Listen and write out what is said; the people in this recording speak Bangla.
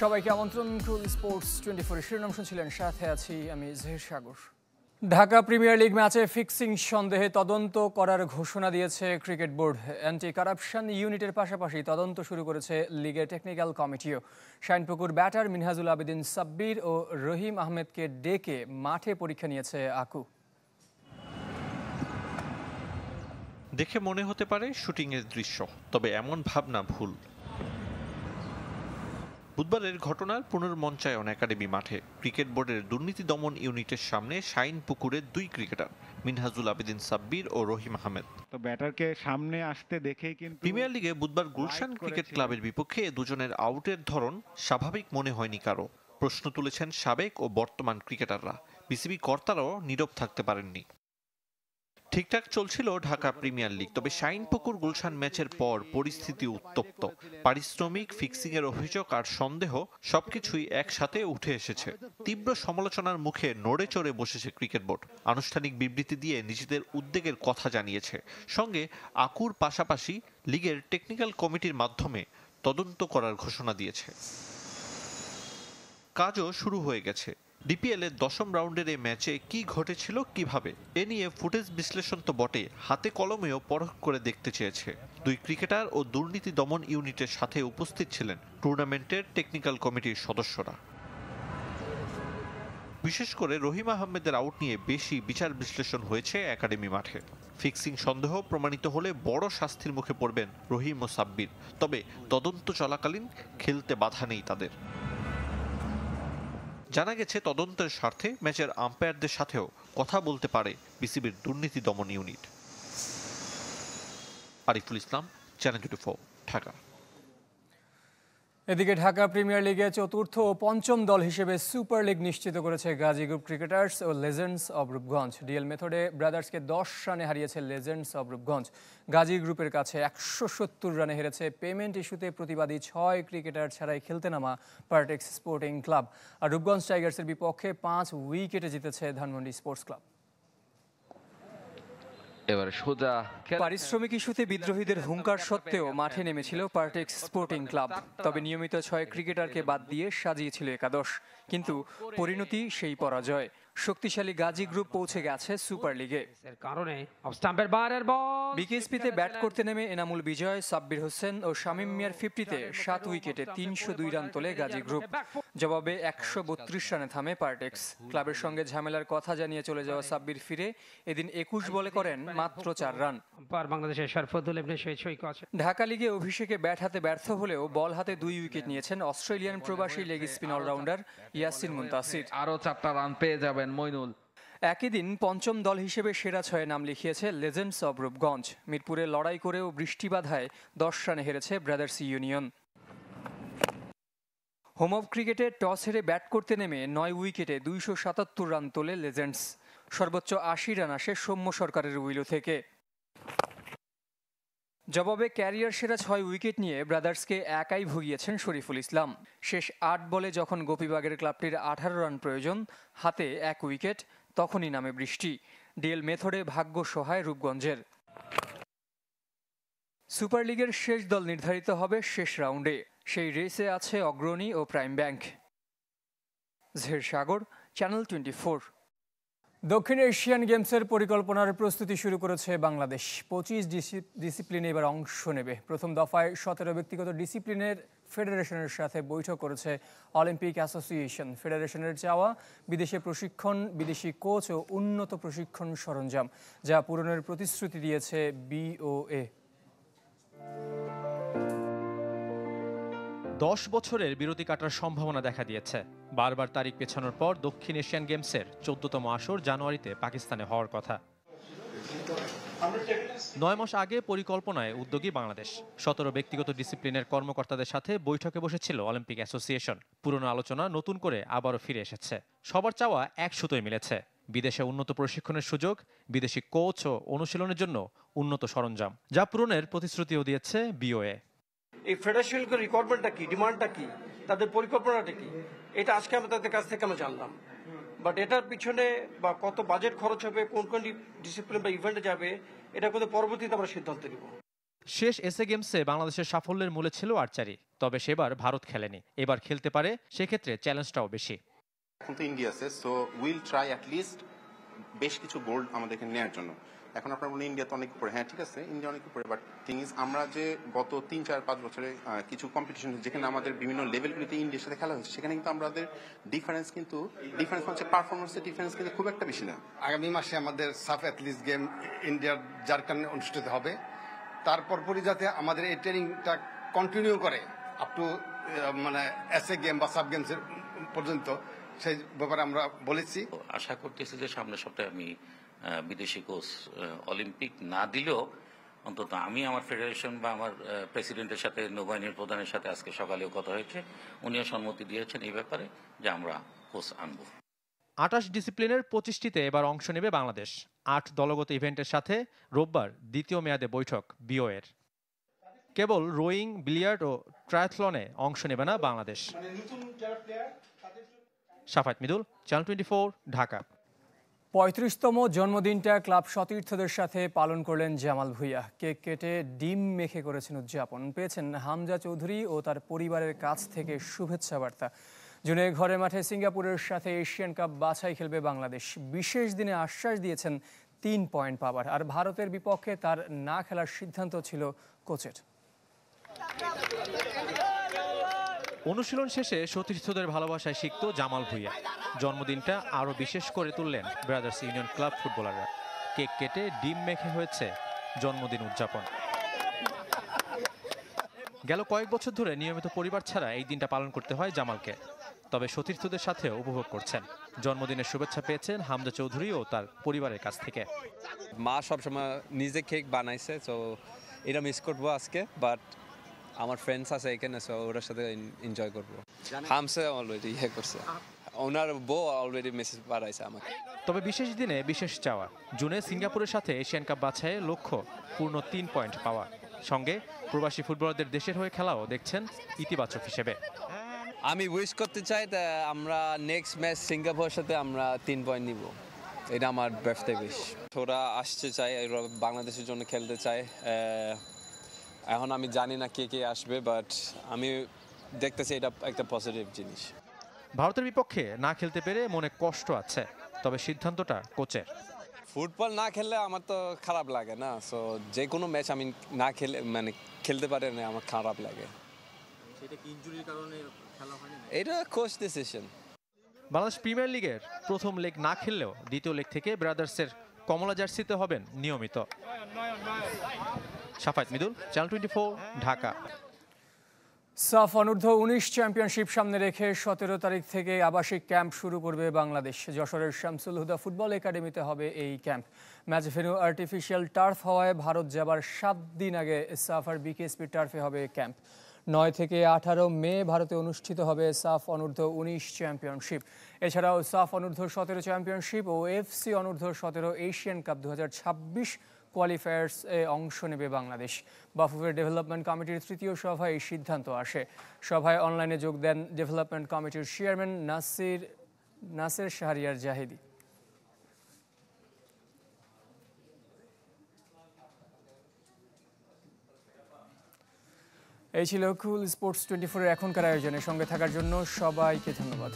সবাইকে আমন্ত্রণ ক্রুল স্পোর্টস 24 এর শিরোনাম শুনছিলেন, সাথে আছি আমি জহির সাগর। ঢাকা প্রিমিয়ার লিগ ম্যাচে ফিক্সিং সন্দেহে তদন্ত করার ঘোষণা দিয়েছে ক্রিকেট বোর্ড। অ্যান্টি কারাপশন ইউনিটের পাশাপাশি তদন্ত শুরু করেছে লিগের টেকনিক্যাল কমিটিও। শাইনপুকুর ব্যাটার মিনহাজুল আবেদিন সাব্বির ও রহিম আহমেদকে ডেকে মাঠে পরীক্ষা নিয়েছে আকু। দেখে মনে হতে পারে শুটিংয়ের দৃশ্য, তবে এমন ভাবনা ভুল। বুধবারের ঘটনার পুনর্মঞ্চায়ন একাডেমি মাঠে ক্রিকেট বোর্ডের দুর্নীতি দমন ইউনিটের সামনে শাইনপুকুরের দুই ক্রিকেটার মিনহাজুল আবেদিন সাব্বির ও রহিম আহমেদ। তো ব্যাটারকে সামনে আসতে দেখেই কিন্তু প্রিমিয়ার লিগে বুধবার গুলশান ক্রিকেট ক্লাবের বিপক্ষে দুজনের আউটের ধরন স্বাভাবিক মনে হয়নি কারো। প্রশ্ন তুলেছেন সাবেক ও বর্তমান ক্রিকেটাররা। বিসিবি কর্তারাও নীরব থাকতে পারেননি। ঠিকঠাক চলছিল ঢাকা প্রিমিয়ার লিগ, তবে শাইনপুকুর গুলশান ম্যাচের পর পরিস্থিতি উত্তপ্ত। পারিশ্রমিক, ফিক্সিং এর অভিযোগ আর সন্দেহ সবকিছুই একসাথে উঠে এসেছে। তীব্র সমালোচনার মুখে নড়ে চড়ে বসেছে ক্রিকেট বোর্ড। আনুষ্ঠানিক বিবৃতি দিয়ে নিজেদের উদ্বেগের কথা জানিয়েছে। সঙ্গে আকুর পাশাপাশি লিগের টেকনিক্যাল কমিটির মাধ্যমে তদন্ত করার ঘোষণা দিয়েছে। কাজও শুরু হয়ে গেছে। ডিপিএল এর 10ম রাউন্ডের এই ম্যাচে কি ঘটেছিল, কিভাবে, এ নিয়ে ফুটেজ বিশ্লেষণ তো বটে, হাতে কলমেও পরখ করে দেখতে চেয়েছে। দুই ক্রিকেটার ও দুর্নীতি দমন ইউনিটের সাথে উপস্থিত ছিলেন টুর্নামেন্টের টেকনিক্যাল কমিটির সদস্যরা। বিশেষ করে রহিম আহমেদের আউট নিয়ে বেশি বিচার বিশ্লেষণ হয়েছে একাডেমি মাঠে। ফিক্সিং সন্দেহ প্রমাণিত হলে বড় শাস্তির মুখে পড়বেন রহিম ও সাব্বির, তবে তদন্ত চলাকালীন খেলতে বাধা নেই তাদের। জানা গেছে তদন্তের স্বার্থে ম্যাচের আম্পায়ারদের সাথেও কথা বলতে পারে বিসিবির দুর্নীতি দমন ইউনিট। আরিফুল ইসলাম, চ্যানেল 24, ঢাকা। এদিকে ঢাকা প্রিমিয়ার লিগে চতুর্থ ও পঞ্চম দল হিসেবে সুপার লিগ নিশ্চিত করেছে গাজী গ্রুপ ক্রিকেটার্স ও লেজেন্ডস অব রূপগঞ্জ। ডিএল মেথডে ব্রাদার্সকে 10 রানে হারিয়েছে লেজেন্ডস অব রূপগঞ্জ। গাজী গ্রুপের কাছে 170 রানে হেরেছে পেমেন্ট ইস্যুতে প্রতিবাদী 6 ক্রিকেটার ছাড়াই খেলতে নামা পার্টেক্স স্পোর্টিং ক্লাব। আর রূপগঞ্জ টাইগার্সের বিপক্ষে 5 উইকেটে জিতেছে ধানমন্ডি স্পোর্টস ক্লাব। এবারে সোজা পারিশ্রমিক ইস্যুতে বিদ্রোহীদের হুঙ্কার সত্ত্বেও মাঠে নেমেছিল পার্টেক্স স্পোর্টিং ক্লাব। তবে নিয়মিত 6 ক্রিকেটারকে বাদ দিয়ে সাজিয়েছিল একাদশ, কিন্তু পরিণতি সেই পরাজয়। শক্তিশালী গাজী গ্রুপ পৌঁছে গেছে সুপার লিগে। বিকেএসপিতে ব্যাট করতে নেমে এনামুল বিজয়, সাব্বির হোসেন ও শামীম মিয়ার 50-তে 7 উইকেটে 302 রান তোলে গাজী গ্রুপ। জবাবে 132 রানে থামে পার্টেক্স। ক্লাবের সঙ্গে ঝামেলার কথা জানিয়ে চলে যাওয়া সাব্বির ফিরে এদিন 21 বলে করেন মাত্র 4 রান। ঢাকা লিগে অভিষেকে ব্যাট হাতে ব্যর্থ হলেও বল হাতে 2 উইকেট নিয়েছেন অস্ট্রেলিয়ান প্রবাসী leg spin all rounder Yasin Muntasir. আরো 4টা রান পেয়ে যাবেন মইনুল। একই দিন পঞ্চম দল হিসেবে সেরা 6 নাম লিখিয়েছে লেজেন্ডস অব রূপগঞ্জ। মিরপুরে লড়াই করেও বৃষ্টি বাধায় 10 রানে হেরেছে ব্রাদার্স ইউনিয়ন। হোম অফ ক্রিকেটে টস হেরে ব্যাট করতে নেমে 9 উইকেটে 277 রান তোলে লেজেন্ডস। সর্বোচ্চ 80 রান আসে সৌম্য সরকারের উইলো থেকে। জবাবে ক্যারিয়ার সেরা 6 উইকেট নিয়ে ব্রাদার্সকে একাই ভুগিয়েছেন শরীফুল ইসলাম। শেষ 8 বলে যখন গোপীবাগের ক্লাবটির 18 রান প্রয়োজন, হাতে 1 উইকেট, তখনই নামে বৃষ্টি। ডিএল মেথডে ভাগ্য সহায় রূপগঞ্জের। সুপার লিগের শেষ দল নির্ধারিত হবে শেষ রাউন্ডে। সেই রেসে আছে অগ্রণী ও প্রাইম ব্যাংক। জহির সাগর, চ্যানেল 24। দক্ষিণ এশিয়ান গেমসের পরিকল্পনার প্রস্তুতি শুরু করেছে বাংলাদেশ। 25 ডিসিপ্লিনে এবার অংশ নেবে। প্রথম দফায় 17 ব্যক্তিগত ডিসিপ্লিনের ফেডারেশনের সাথে বৈঠক করেছে অলিম্পিক অ্যাসোসিয়েশন। ফেডারেশনের চাওয়া বিদেশে প্রশিক্ষণ, বিদেশি কোচ ও উন্নত প্রশিক্ষণ সরঞ্জাম, যা পূরণের প্রতিশ্রুতি দিয়েছে বিওএ। 10 বছরের বিরতি কাটার সম্ভাবনা দেখা দিয়েছে। বারবার তারিখ পেছানোর পর দক্ষিণ এশিয়ান গেমসের 14তম আসর জানুয়ারিতে পাকিস্তানে হওয়ার কথা। 9 মাস আগে পরিকল্পনায় উদ্যোগী বাংলাদেশ। 17 ব্যক্তিগত ডিসিপ্লিনের কর্মকর্তাদের সাথে বৈঠকে বসেছিল অলিম্পিক অ্যাসোসিয়েশন। পুরনো আলোচনা নতুন করে আবারও ফিরে এসেছে। সবার চাওয়া এক সুতোয় মিলেছে: বিদেশে উন্নত প্রশিক্ষণের সুযোগ, বিদেশি কোচ ও অনুশীলনের জন্য উন্নত সরঞ্জাম, যা পূরণের প্রতিশ্রুতিও দিয়েছে বিওএ। এই ফেডারেশনের রিকোয়ারমেন্টটা কি, ডিমান্ডটা কি, তাদের পরিকল্পনাটা কি, এটা আজকে আমরা তাদের কাছ থেকে জানলাম। বাট এটার পিছনে বা কত বাজেট খরচ হবে, কোন কোন ডিসিপ্লিন বা ইভেন্টে যাবে, এটা কিন্তু পরবর্তীতে আমরা সিদ্ধান্ত নিব। শেষ এসএ গেমসে বাংলাদেশের সাফল্যের মূলে ছিল আর্চারি, তবে সেবার ভারত খেলেনি। এবার খেলতে পারে, সেক্ষেত্রে চ্যালেঞ্জটাও বেশি। এখন তো ইন্ডিয়া আছে, so will try at least বেশ কিছু গোল্ড আমাদেরকে নেওয়ার জন্য। এখন আপনার বলেন ইন্ডিয়া তো অনেক উপরে, হ্যাঁ ঠিক আছে, ইন্ডিয়া অনেক উপরে, বাট থিং ইজ আমরা যে গত 3-4-5 বছরে কিছু কম্পিটিশন যেখানে আমাদের বিভিন্ন লেভেলগুলিতে ইন্ডিয়ার সাথে খেলা হয়েছে, সেখানে কিন্তু আমাদের ডিফারেন্স হচ্ছে পারফরমেন্সের ডিফারেন্স কিন্তু খুব একটা বেশি না। আগামী মাসে আমাদের সাফ অ্যাথলিট গেম ইন্ডিয়ার ঝাড়খণ্ডে অনুষ্ঠিত হবে। তারপরই যাতে আমাদের এই ট্রেনিংটা কন্টিনিউ করে আপ টু মানে এসএ গেম বা সাব গেমস পর্যন্ত, সেই ব্যাপারে আমরা বলেছি। আশা করতেছি যে সামনের সপ্তাহে আমি বিদেশি কোচ অলিম্পিক না দিলেও অন্তত আমি আমার ফেডারেশন বা আমার প্রেসিডেন্টের সাথে, নৌবাহিনীর প্রধানের সাথে আজকে সকালেও কথা হয়েছে, উনিও সম্মতি দিয়েছেন এই ব্যাপারে যে আমরা কোচ আনবো। 28 ডিসিপ্লিনের 25টিতে এবার অংশ নেবে বাংলাদেশ। 8 দলগত ইভেন্টের সাথে রোববার দ্বিতীয় মেয়াদে বৈঠক বিওএর। কেবল রোয়িং, বিলিয়ার্ড ও ট্রায়াথলনে অংশ নেবে না বাংলাদেশ। সাফায়েত মিদুল, চ্যানেল 24, ঢাকা। 35তম জন্মদিনটা ক্লাব সতীর্থদের সাথে পালন করলেন জামাল ভুঁইয়া। কেক কেটে ডিম মেখে করেছেন উদযাপন। পেয়েছেন হামজা চৌধুরী ও তার পরিবারের কাছ থেকে শুভেচ্ছা বার্তা। জুনে ঘরের মাঠে সিঙ্গাপুরের সাথে এশিয়ান কাপ বাছাই খেলবে বাংলাদেশ। বিশেষ দিনে আশ্বাস দিয়েছেন 3 পয়েন্ট পাবার। আর ভারতের বিপক্ষে তার না খেলার সিদ্ধান্ত ছিল কোচের। অনুশীলন শেষে সতীর্থদের ভালোবাসায় সিক্ত জামাল ভুঁইয়া। জন্মদিনটা আরও বিশেষ করে তুললেন ব্রাদার্স ইউনিয়ন ক্লাব ফুটবলাররা। কেক কেটে ডিম মেখে হয়েছে জন্মদিন উদযাপন। গেল কয়েক বছর ধরে নিয়মিত পরিবার ছাড়া এই দিনটা পালন করতে হয় জামালকে। তবে সতীর্থদের সাথেও উপভোগ করছেন। জন্মদিনের শুভেচ্ছা পেয়েছেন হামজা চৌধুরী ও তার পরিবারের কাছ থেকে। মা সবসময় নিজে কেক বানাইছে, তো এটা মিস করবো আজকে, বাট আমার ফ্রেন্ডস আছে এখানে, সো ওর সাথে এনজয় করবো। হামসা অলরেডি করছে, ওনার বউ অলরেডি মেসেজ পাঠাইছে আমাকে। তবে বিশেষ দিনে বিশেষ চাওয়া। জুনে সিঙ্গাপুরের সাথে এশিয়ান কাপ বাছাইয়ে লক্ষ্য পূর্ণ 3 পয়েন্ট পাওয়া। সঙ্গে প্রবাসী ফুটবলারদের দেশের হয়ে খেলাও দেখছেন ইতিবাচক হিসেবে। আমি উইশ করতে চাই আমরা নেক্সট ম্যাচ সিঙ্গাপুরের সাথে আমরা 3 পয়েন্ট নিব, এটা আমার বার্থডে উইশ। ওরা আসতে চাই, ওরা বাংলাদেশের জন্য খেলতে চায়। এখন আমি জানি না কে কে আসবে, বাট আমি দেখতেছি এটা একটা পজিটিভ জিনিস। ভারতের বিপক্ষে না খেলতে পেরে মনে কষ্ট আছে, তবে সিদ্ধান্তটা কোচের। ফুটবল না খেললে আমার তো খারাপ লাগে না, সো যে কোনো ম্যাচ আমি না খেলে মানে খেলতে পারে না, আমার খারাপ লাগে। সেটা কি ইনজুরির কারণে খেলা হয়নি? এটা কোচ ডিসিশন। বাংলাদেশ প্রিমিয়ার লিগের প্রথম লেগ না খেললেও দ্বিতীয় লেগ থেকে ব্রাদার্সের কমলা জার্সিতে হবেন নিয়মিত। সাফায়েত মিদুল, চ্যানেল 24, ঢাকা। সাফ অনূর্ধ্ব 19 চ্যাম্পিয়নশিপ সামনে রেখে 17 তারিখ থেকে আবাসিক ক্যাম্প শুরু করবে বাংলাদেশ। যশোরের শামসুল হুদা ফুটবল একাডেমিতে হবে এই camp. Match venue artificial turf হওয়ায় ভারত যাবার 7 দিন আগে সাফ আর বিকেএসপি টার্ফে হবে ক্যাম্প। 9 থেকে 18 মে ভারতে অনুষ্ঠিত হবে সাফ অনূর্ধ্ব 19 চ্যাম্পিয়নশিপ। এছাড়াও সাফ অনূর্ধ্ব 17 চ্যাম্পিয়নশিপ ও এফসি অনূর্ধ্ব 17 এশিয়ান কাপ 2026 কোয়ালিফায়ার্স এ অংশ নেবে বাংলাদেশ। বাফুফের ডেভেলপমেন্ট কমিটির তৃতীয় সভায় এই সিদ্ধান্ত আসে। সভায় অনলাইনে যোগ দেন ডেভেলপমেন্ট কমিটির চেয়ারম্যান নাসের শাহরিয়ার জাহিদি। এই ছিল কুল স্পোর্টস 24-এর এখনকার আয়োজনে। সঙ্গে থাকার জন্য সবাইকে ধন্যবাদ।